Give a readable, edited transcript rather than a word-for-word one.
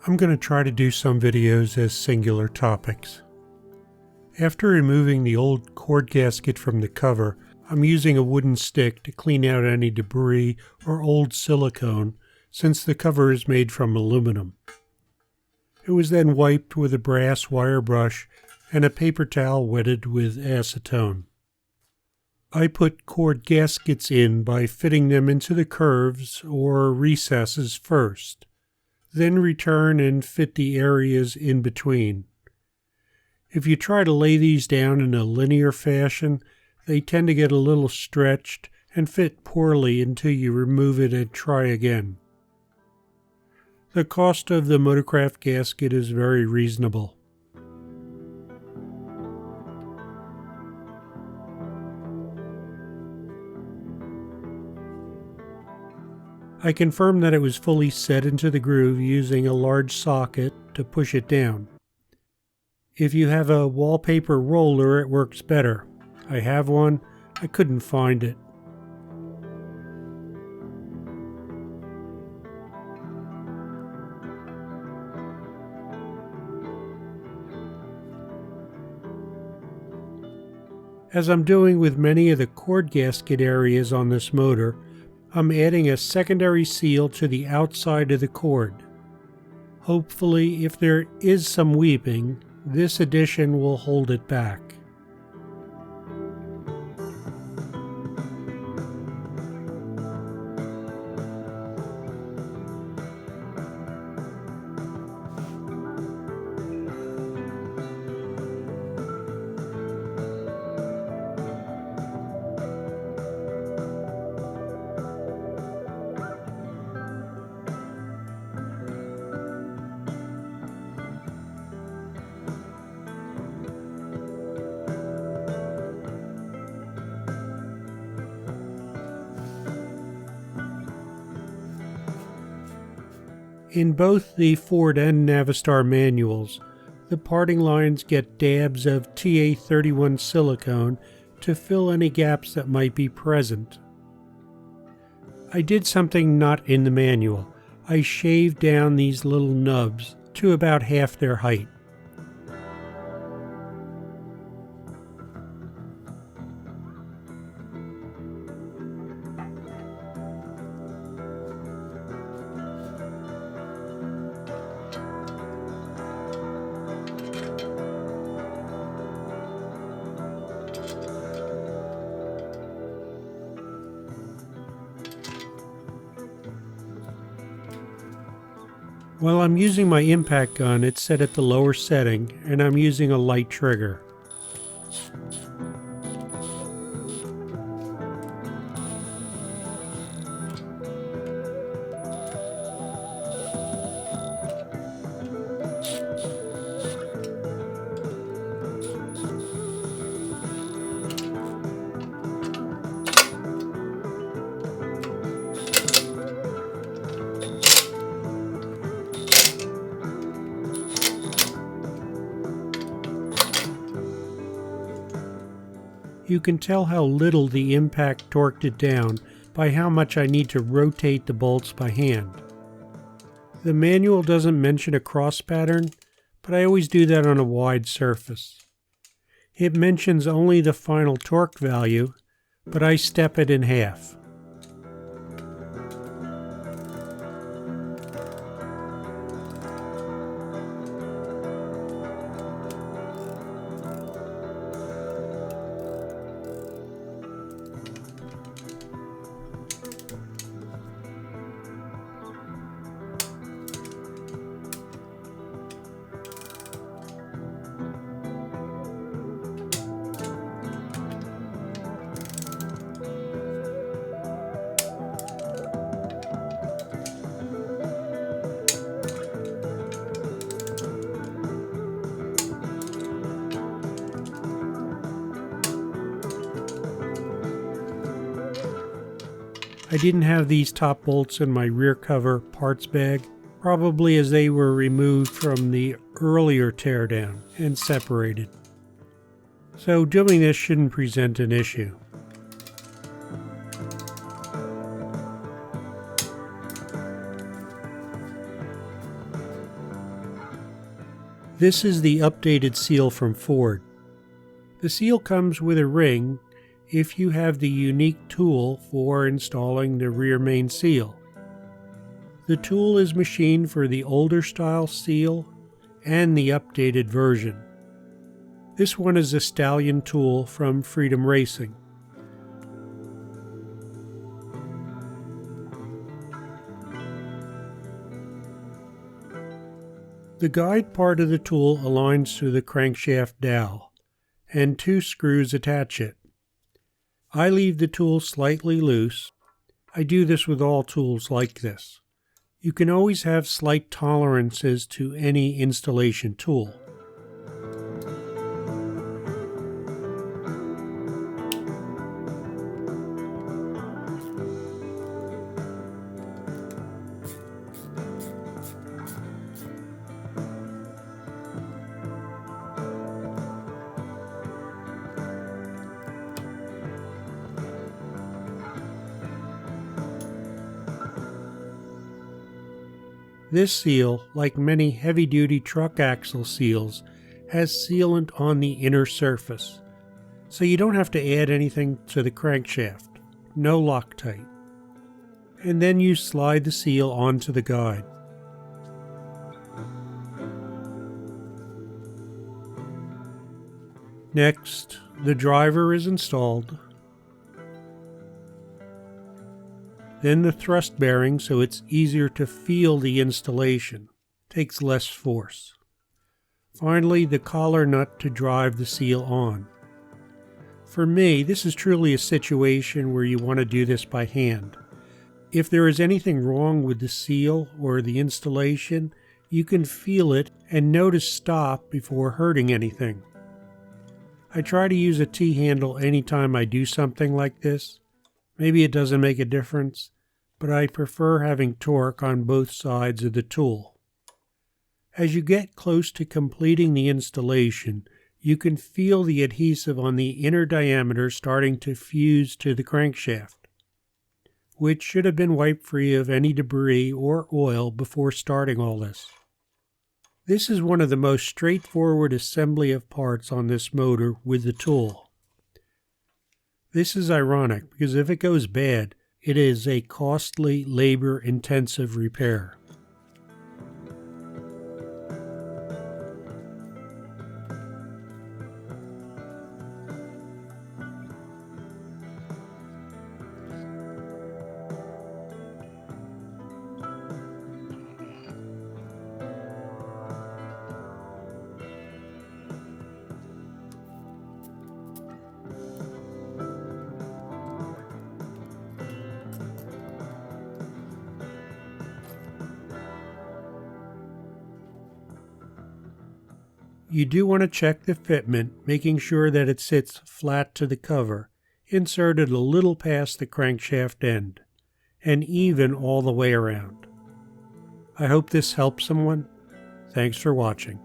I'm going to try to do some videos as singular topics. After removing the old cord gasket from the cover, I'm using a wooden stick to clean out any debris or old silicone since the cover is made from aluminum. It was then wiped with a brass wire brush and a paper towel wetted with acetone. I put cord gaskets in by fitting them into the curves or recesses first, then return and fit the areas in between. If you try to lay these down in a linear fashion, they tend to get a little stretched and fit poorly until you remove it and try again. The cost of the Motorcraft gasket is very reasonable. I confirmed that it was fully set into the groove using a large socket to push it down. If you have a wallpaper roller, it works better. I have one. I couldn't find it. As I'm doing with many of the cord gasket areas on this motor, I'm adding a secondary seal to the outside of the cord. Hopefully, if there is some weeping, this addition will hold it back. In both the Ford and Navistar manuals, the parting lines get dabs of TA31 silicone to fill any gaps that might be present. I did something not in the manual. I shaved down these little nubs to about half their height. While I'm using my impact gun, it's set at the lower setting, and I'm using a light trigger. You can tell how little the impact torqued it down by how much I need to rotate the bolts by hand. The manual doesn't mention a cross pattern, but I always do that on a wide surface. It mentions only the final torque value, but I step it in half. I didn't have these top bolts in my rear cover parts bag, probably as they were removed from the earlier teardown and separated. So doing this shouldn't present an issue. This is the updated seal from Ford. The seal comes with a ring if you have the unique tool for installing the rear main seal. The tool is machined for the older style seal and the updated version. This one is a Stallion tool from Freedom Racing. The guide part of the tool aligns to the crankshaft dowel, and 2 screws attach it. I leave the tool slightly loose. I do this with all tools like this. You can always have slight tolerances to any installation tool. This seal, like many heavy-duty truck axle seals, has sealant on the inner surface, so you don't have to add anything to the crankshaft. No Loctite. And then you slide the seal onto the guide. Next, the driver is installed. Then the thrust bearing, so it's easier to feel the installation. Takes less force. Finally, the collar nut to drive the seal on. For me, this is truly a situation where you want to do this by hand. If there is anything wrong with the seal or the installation, you can feel it and know to stop before hurting anything. I try to use a T-handle anytime I do something like this. Maybe it doesn't make a difference, but I prefer having torque on both sides of the tool. As you get close to completing the installation, you can feel the adhesive on the inner diameter starting to fuse to the crankshaft, which should have been wiped free of any debris or oil before starting all this. This is one of the most straightforward assembly of parts on this motor with the tool. This is ironic because if it goes bad, it is a costly, labor-intensive repair. You do want to check the fitment, making sure that it sits flat to the cover, inserted a little past the crankshaft end, and even all the way around. I hope this helps someone. Thanks for watching.